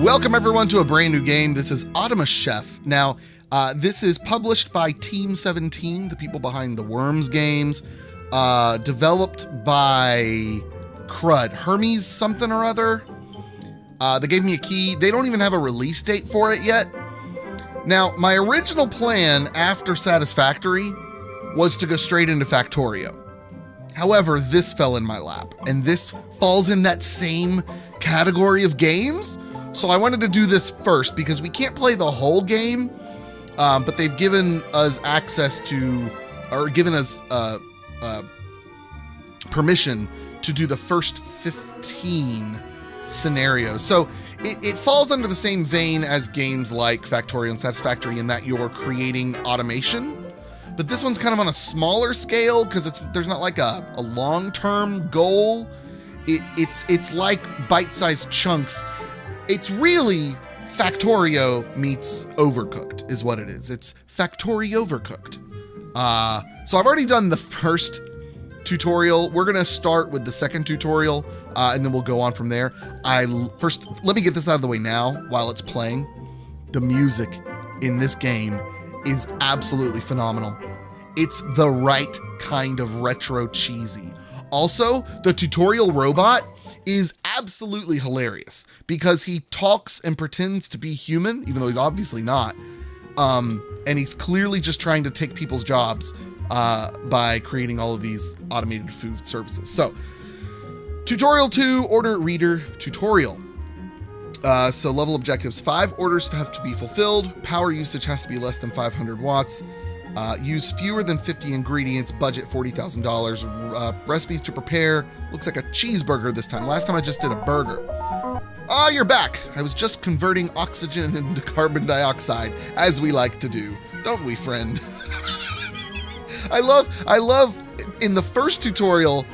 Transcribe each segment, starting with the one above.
Welcome everyone to a brand new game. This is Automachef. Now, this is published by Team 17, the people behind the Worms games, developed by Hermes something or other. They gave me a key. They don't even have a release date for it yet. Now, my original plan after Satisfactory was to go straight into Factorio. However, this fell in my lap, and this falls in that same category of games. So I wanted to do this first because we can't play the whole game, but they've given us access to, or given us permission to do the first 15 scenarios. So it falls under the same vein as games like Factorio and Satisfactory in that you're creating automation. But this one's kind of on a smaller scale because there's not like a long-term goal. It's like bite-sized chunks. It's really Factorio meets Overcooked is what it is. It's Factorio Overcooked. So I've already done the first tutorial. We're gonna start with the second tutorial, and then we'll go on from there. First, let me get this out of the way now while it's playing. The music in this game is absolutely phenomenal. It's the right kind of retro cheesy. Also, the tutorial robot is absolutely hilarious because he talks and pretends to be human, even though he's obviously not. And he's clearly just trying to take people's jobs by creating all of these automated food services. So, tutorial 2, order reader tutorial. So level objectives, 5 orders have to be fulfilled. Power usage has to be less than 500 watts. Use fewer than 50 ingredients, budget $40,000. Recipes to prepare, looks like a cheeseburger this time. Last time I just did a burger. Ah, you're back. I was just converting oxygen into carbon dioxide, as we like to do. Don't we, friend? I love, in the first tutorial,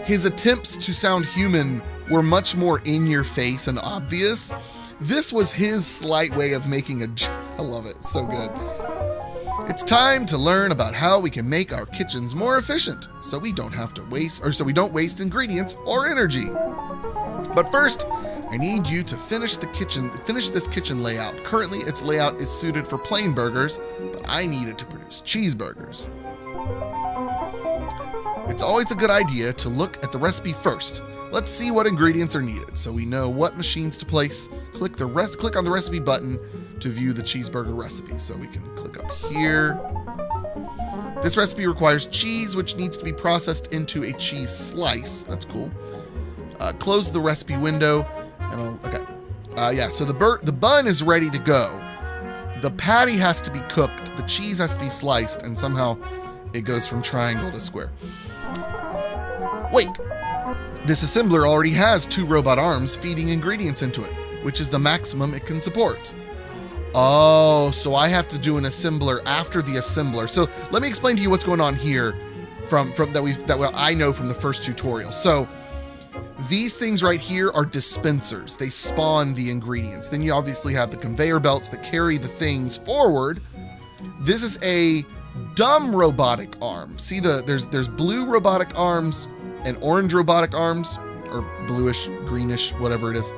his attempts to sound human were much more in your face and obvious. This was his slight way of making I love it, so good. It's time to learn about how we can make our kitchens more efficient so we don't waste ingredients or energy. But first, I need you to finish this kitchen layout. Currently, its layout is suited for plain burgers, but I need it to produce cheeseburgers. It's always a good idea to look at the recipe first. Let's see what ingredients are needed so we know what machines to place. Click on the recipe button to view the cheeseburger recipe. So we can click up here. This recipe requires cheese, which needs to be processed into a cheese slice. That's cool. Close the recipe window. So the bun is ready to go. The patty has to be cooked. The cheese has to be sliced, and somehow it goes from triangle to square. Wait. This assembler already has 2 robot arms feeding ingredients into it, which is the maximum it can support. Oh, so I have to do an assembler after the assembler. So let me explain to you what's going on here that I know from the first tutorial. So these things right here are dispensers. They spawn the ingredients. Then you obviously have the conveyor belts that carry the things forward. This is a dumb robotic arm. See there's blue robotic arms and orange robotic arms, or bluish, greenish, whatever it is.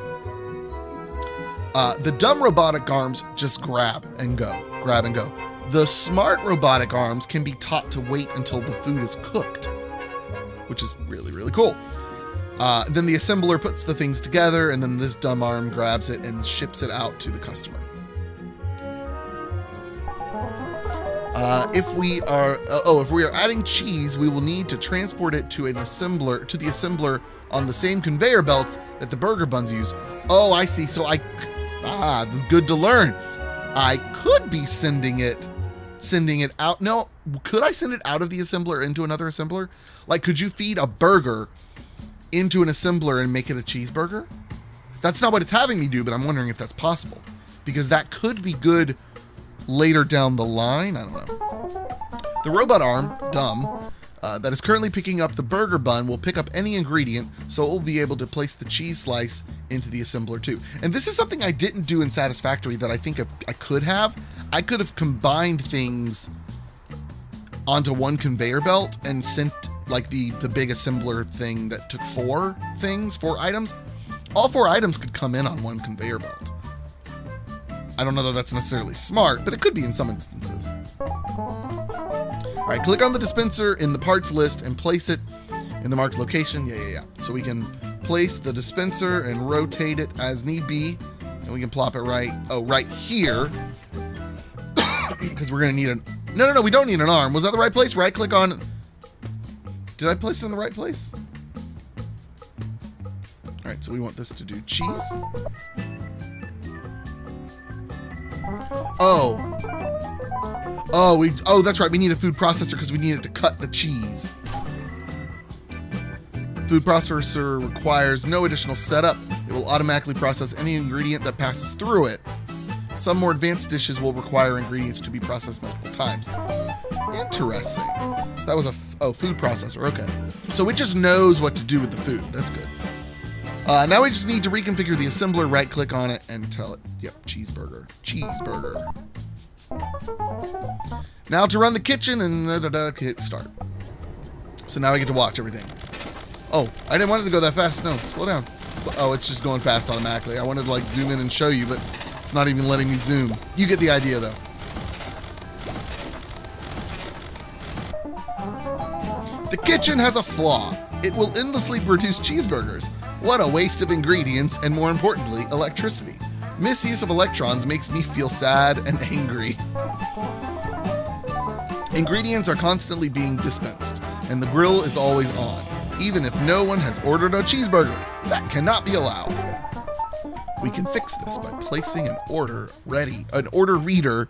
The dumb robotic arms just grab and go. The smart robotic arms can be taught to wait until the food is cooked, which is really, really cool. Then the assembler puts the things together, and then this dumb arm grabs it and ships it out to the customer. If we are adding cheese, we will need to transport it to the assembler on the same conveyor belts that the burger buns use. Oh, I see. So this is good to learn. I could be sending it out. No, could I send it out of the assembler into another assembler? Like, could you feed a burger into an assembler and make it a cheeseburger? That's not what it's having me do, but I'm wondering if that's possible, because that could be good later down the line. I don't know. The robot arm, that is currently picking up the burger bun will pick up any ingredient, so it will be able to place the cheese slice into the assembler too. And this is something I didn't do in Satisfactory that I think I could have. I could have combined things onto one conveyor belt and sent like the big assembler thing that took 4 items. All 4 items could come in on one conveyor belt. I don't know that that's necessarily smart, but it could be in some instances. All right, click on the dispenser in the parts list and place it in the marked location. Yeah. So we can place the dispenser and rotate it as need be, and we can plop it right here, because we're gonna need an. No, we don't need an arm. Was that the right place? Right click on. Did I place it in the right place? All right, so we want this to do cheese. Oh, that's right. We need a food processor because we need it to cut the cheese. Food processor requires no additional setup. It will automatically process any ingredient that passes through it. Some more advanced dishes will require ingredients to be processed multiple times. Interesting. So that was a food processor. Okay. So it just knows what to do with the food. That's good. Now we just need to reconfigure the assembler, right click on it and tell it, yep, cheeseburger. Now to run the kitchen and hit start. So now I get to watch everything. Oh, I didn't want it to go that fast. No, slow down. Oh, it's just going fast automatically. I wanted to like zoom in and show you, but it's not even letting me zoom. You get the idea though. The kitchen has a flaw. It will endlessly produce cheeseburgers. What a waste of ingredients and, more importantly, electricity. Misuse of electrons makes me feel sad and angry. Ingredients are constantly being dispensed, and the grill is always on, even if no one has ordered a cheeseburger. That cannot be allowed. We can fix this by placing an order reader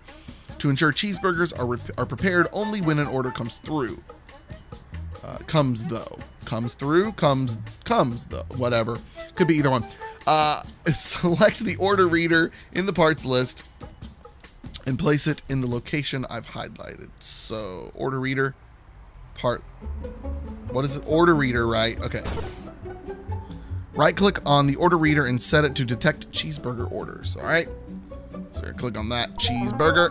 to ensure cheeseburgers are prepared only when an order comes through. Comes though, whatever. Could be either one. Select the order reader in the parts list and place it in the location I've highlighted. So order reader, what is it? Order reader, right? Okay. Right click on the order reader and set it to detect cheeseburger orders. All right. So click on that cheeseburger.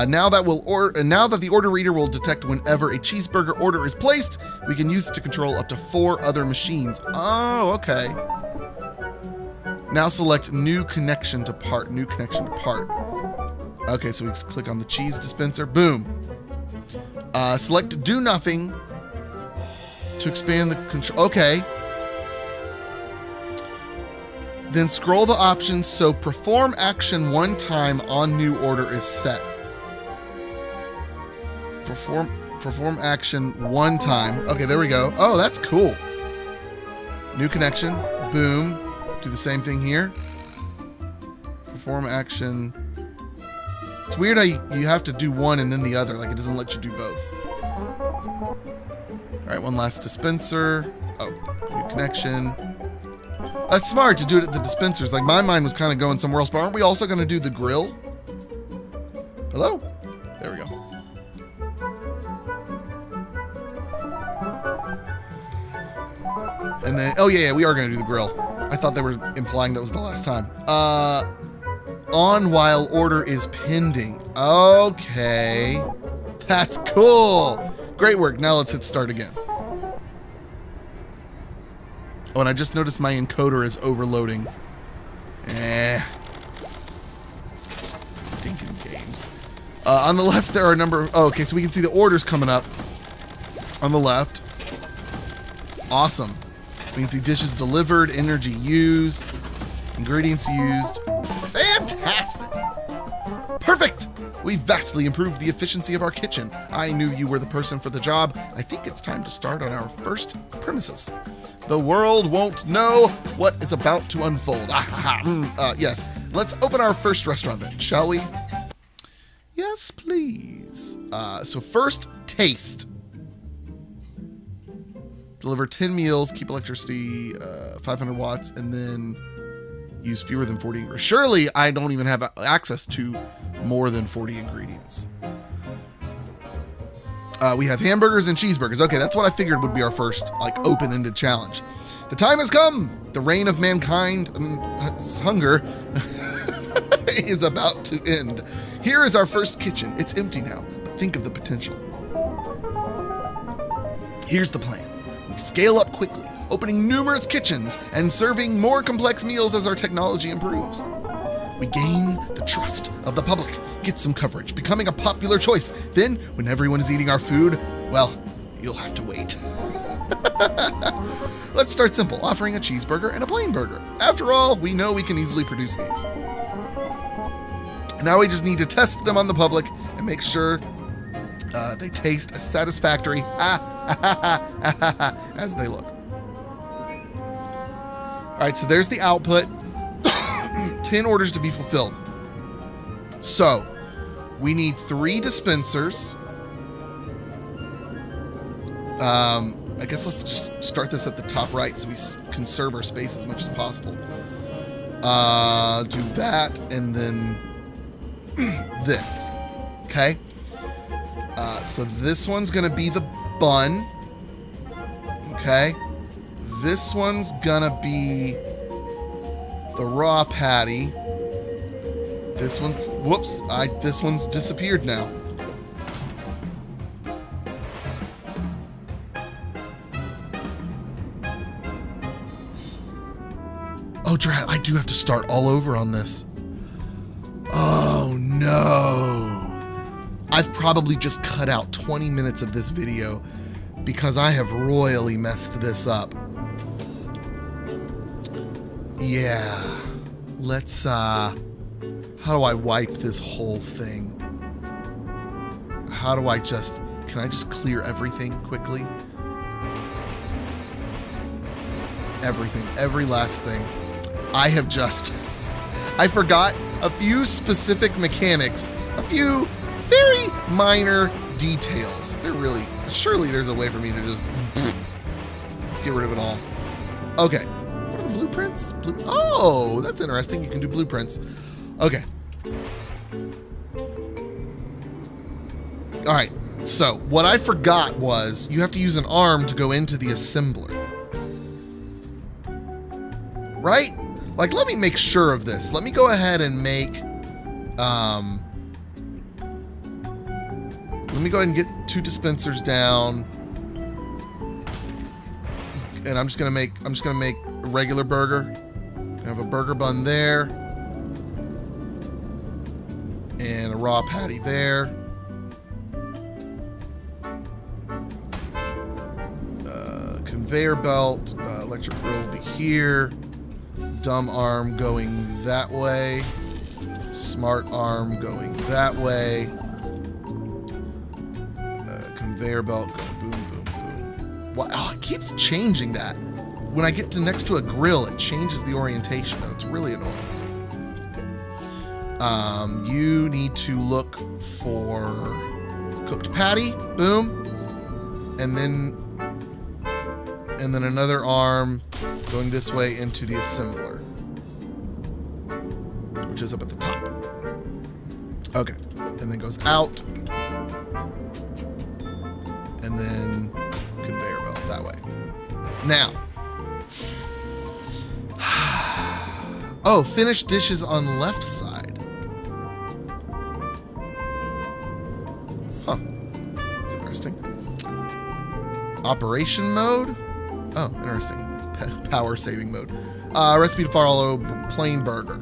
Now that the order reader will detect whenever a cheeseburger order is placed, we can use it to control up to 4 other machines. Oh, okay. Now select new connection to part. Okay, so we just click on the cheese dispenser. Boom. Select do nothing to expand the control. Okay. Then scroll the options so perform action one time on new order is set. Perform action one time. Okay, there we go. Oh, that's cool. New connection. Boom. Do the same thing here. Perform action. It's weird how you have to do one and then the other. Like it doesn't let you do both. All right, one last dispenser. Oh, new connection. That's smart to do it at the dispensers. Like my mind was kind of going somewhere else, but aren't we also going to do the grill? Hello? There we go. And then, oh yeah, we are going to do the grill. I thought they were implying that was the last time. On while order is pending. Okay. That's cool. Great work. Now let's hit start again. Oh, and I just noticed my encoder is overloading. Stinking games. On the left, there are a number of... Oh, okay, so we can see the orders coming up on the left. Awesome. We can see dishes delivered, energy used, ingredients used. Fantastic. Perfect. We've vastly improved the efficiency of our kitchen. I knew you were the person for the job. I think it's time to start on our first premises. The world won't know what is about to unfold. Yes. Let's open our first restaurant then, shall we? Yes, please. So first, taste. Deliver 10 meals, keep electricity 500 watts, and then use fewer than 40 ingredients. Surely I don't even have access to more than 40 ingredients. We have hamburgers and cheeseburgers. Okay, that's what I figured would be our first like open-ended challenge. The time has come. The reign of mankind's hunger is about to end. Here is our first kitchen. It's empty now, but think of the potential. Here's the plan. We scale up quickly, opening numerous kitchens and serving more complex meals as our technology improves. We gain the trust of the public, get some coverage, becoming a popular choice. Then, when everyone is eating our food, well, you'll have to wait. Let's start simple, offering a cheeseburger and a plain burger. After all, we know we can easily produce these. Now we just need to test them on the public and make sure they taste as satisfactory as they look. All right, so there's the output. 10 orders to be fulfilled. So we need 3 dispensers. I guess let's just start this at the top right so we conserve our space as much as possible. Do that and then this. Okay. So this one's gonna be the bun. Okay. This one's gonna be the raw patty. This one's, whoops, this one's disappeared now. Oh, drat, I do have to start all over on this. Oh, no. I've probably just cut out 20 minutes of this video because I have royally messed this up. Yeah. Let's, how do I wipe this whole thing? How do I just, can I just clear everything quickly? Everything, every last thing. I have just, I forgot a few specific mechanics, a few very minor details. They're really, surely there's a way for me to just get rid of it all. Okay. What are the blueprints? Oh, that's interesting. You can do blueprints. Okay. All right. So what I forgot was you have to use an arm to go into the assembler. Right? Like, let me make sure of this. Let me go ahead and make, let me go ahead and get 2 dispensers down. And I'm just gonna make a regular burger. I have a burger bun there. And a raw patty there. Conveyor belt, electric grill will be here. Dumb arm going that way. Smart arm going that way. Conveyor belt going boom, boom, boom. Wow, oh, it keeps changing that. When I get to next to a grill, it changes the orientation. That's really annoying. You need to look for cooked patty. Boom. And then another arm going this way into the assembler, which is up at the top. Okay, and then goes out, and then conveyor belt that way. Now, oh, finished dishes on the left side. Huh, that's interesting. Operation mode. Oh, interesting. Power saving mode. Recipe to follow, plain burger.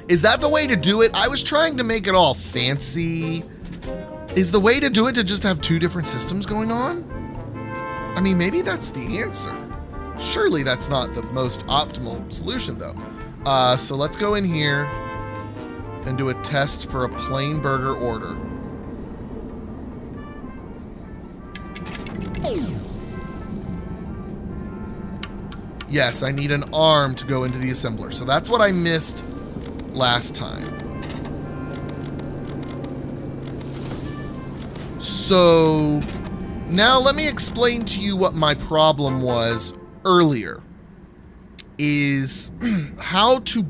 Is that the way to do it? I was trying to make it all fancy. Is the way to do it to just have 2 different systems going on? I mean, maybe that's the answer. Surely that's not the most optimal solution, though. So let's go in here and do a test for a plain burger order. Yes, I need an arm to go into the assembler. So that's what I missed last time. So now let me explain to you what my problem was earlier. Is how to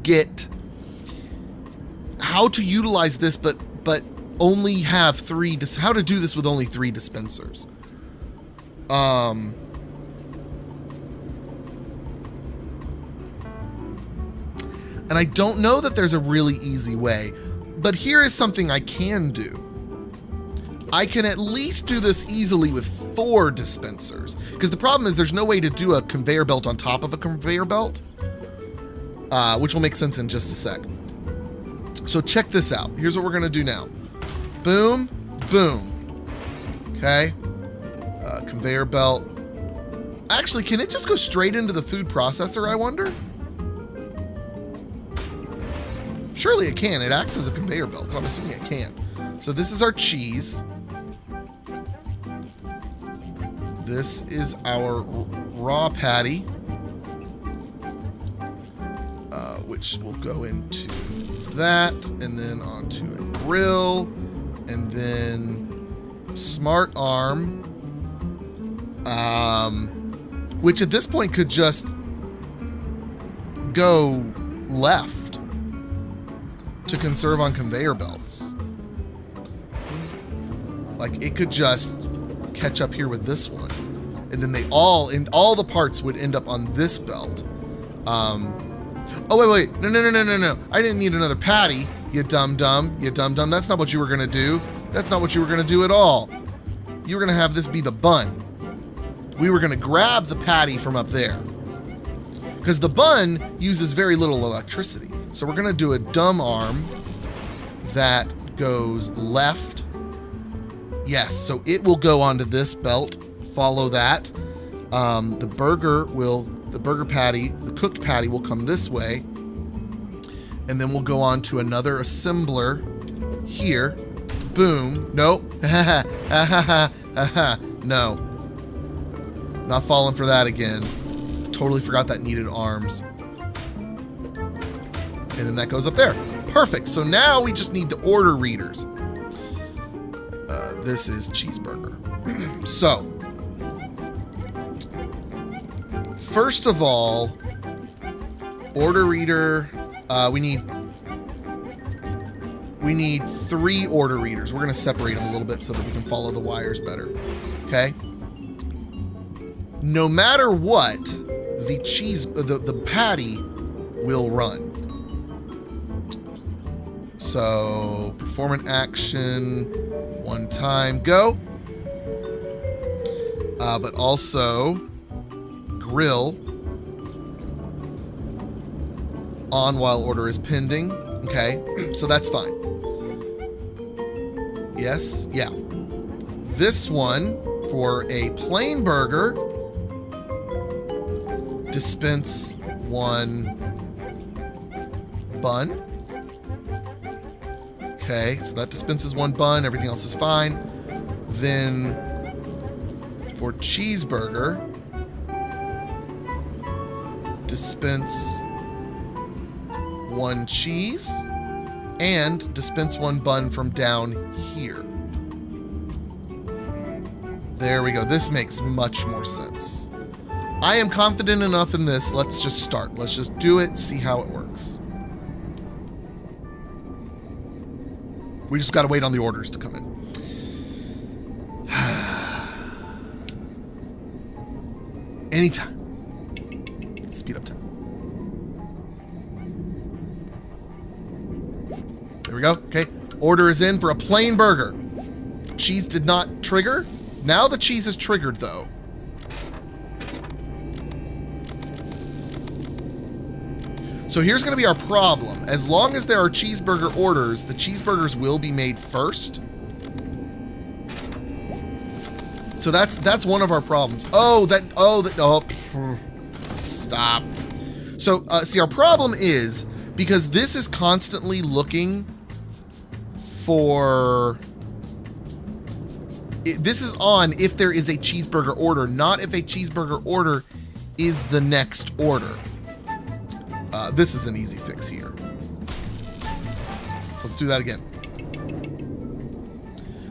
utilize this, but only have 3, how to do this with only 3 dispensers. And I don't know that there's a really easy way, but here is something I can do. I can at least do this easily with 4 dispensers, because the problem is there's no way to do a conveyor belt on top of a conveyor belt. which will make sense in just a sec. So check this out. Here's what we're going to do now. Boom, boom. Okay. Conveyor belt. Actually, can it just go straight into the food processor, I wonder? Surely it can. It acts as a conveyor belt, so I'm assuming it can. So this is our cheese. This is our raw patty, which will go into that, and then onto a grill, and then smart arm, which at this point could just go left to conserve on conveyor belts. Like, it could just catch up here with this one, and then all the parts would end up on this belt. Oh, wait, no. I didn't need another patty, you dum-dum. That's not what you were gonna do. That's not what you were gonna do at all. You were gonna have this be the bun. We were gonna grab the patty from up there, because the bun uses very little electricity. So we're gonna do a dumb arm that goes left. Yes, so it will go onto this belt. Follow that. The burger patty, the cooked patty, will come this way, and then we'll go on to another assembler here. Boom. Nope. No. Not falling for that again. Totally forgot that needed arms. And then that goes up there. Perfect. So now we just need the order readers. This is cheeseburger. So, first of all, order reader, we need 3 order readers. We're going to separate them a little bit so that we can follow the wires better. Okay? No matter what, the patty will run. So, perform an action, 1 time, go. But also grill on while order is pending. Okay, so that's fine. Yes, yeah. This one, for a plain burger, dispense 1 bun. Okay, so that dispenses 1 bun, everything else is fine. Then for cheeseburger, dispense 1 cheese and dispense 1 bun from down here. There we go. This makes much more sense. I am confident enough in this. Let's just start. Let's just do it, see how it works. We just got to wait on the orders to come in. Anytime. Speed up time. There we go. Okay. Order is in for a plain burger. Cheese did not trigger. Now the cheese is triggered, though. So here's going to be our problem. As long as there are cheeseburger orders, the cheeseburgers will be made first. So that's one of our problems. Oh, stop. So, see, our problem is, because this is constantly looking for... This is on if there is a cheeseburger order, not if a cheeseburger order is the next order. This is an easy fix here. So let's do that again.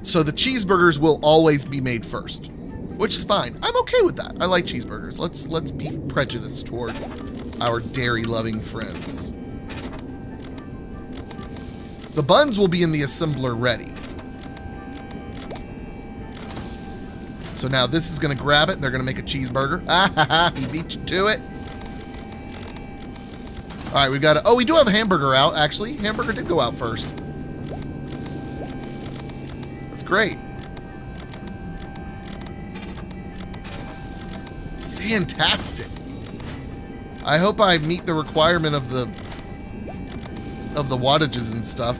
So the cheeseburgers will always be made first, which is fine. I'm okay with that. I like cheeseburgers. Let's be prejudiced toward our dairy-loving friends. The buns will be in the assembler ready. So now this is going to grab it, and they're going to make a cheeseburger. Ah, ha, ha, he beat you to it. All right, we've got a... Oh, we do have a hamburger out, actually. Hamburger did go out first. That's great. Fantastic. I hope I meet the requirement of the wattages and stuff.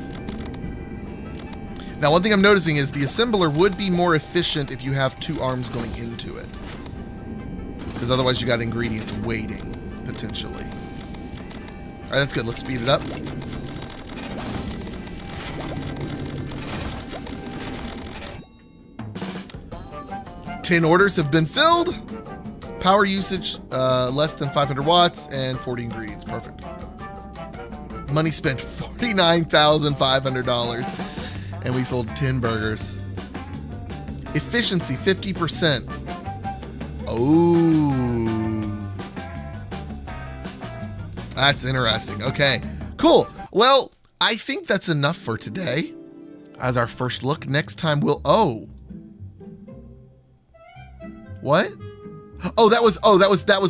Now, one thing I'm noticing is the assembler would be more efficient if you have 2 arms going into it. Because otherwise you got ingredients waiting, potentially. Alright, that's good. Let's speed it up. Ten orders have been filled. Power usage, less than 500 watts and 40 ingredients. Perfect. Money spent, $49,500. And we sold 10 burgers. Efficiency, 50%. Oh. That's interesting. Okay, cool. Well, I think that's enough for today. As our first look, next time we'll... Oh. What? Oh, that was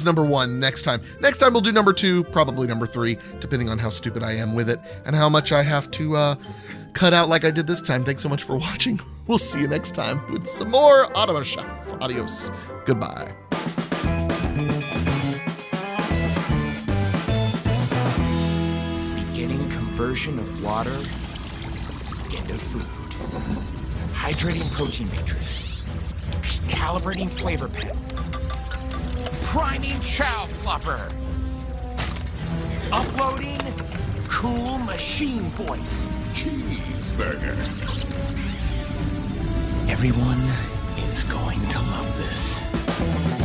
number 1 next time. Next time we'll do number 2, probably number 3, depending on how stupid I am with it and how much I have to cut out like I did this time. Thanks so much for watching. We'll see you next time with some more Automachef. Adios. Goodbye. Beginning conversion of water into food. Hydrating protein matrix. Calibrating flavor pen. Priming chow fluffer. Uploading cool machine voice. Cheeseburger. Everyone is going to love this.